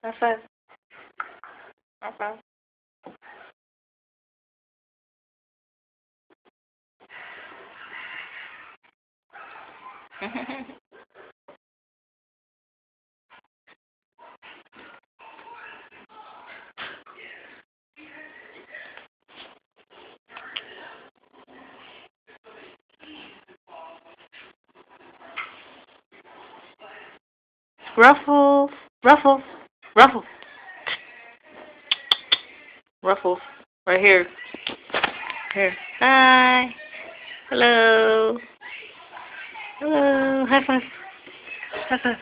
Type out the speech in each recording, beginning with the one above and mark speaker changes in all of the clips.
Speaker 1: High five. High five. Ruffles. Ruffles. Ruffles. Ruffles. Right here. Here. Hi. Hello. Hello. High five. High five.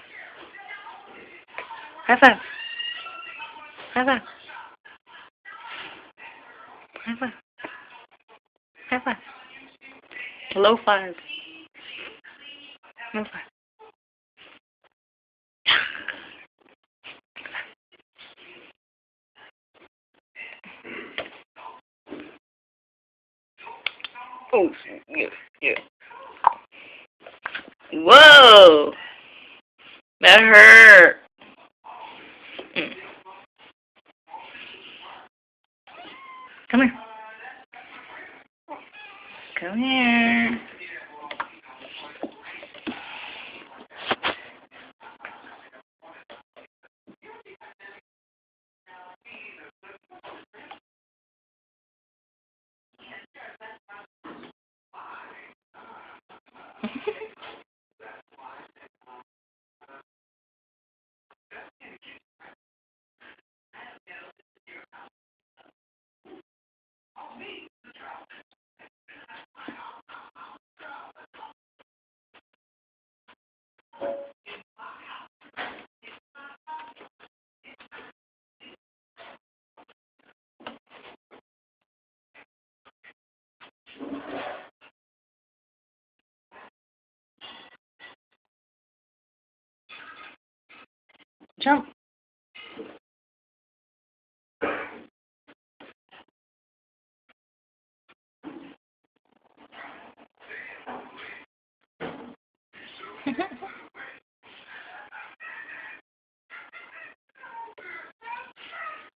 Speaker 1: High five. High five. High five. High five. Low five. Low five. Oh, yeah, yeah. Whoa! That hurt. Mm. Come here. Come here. Jump.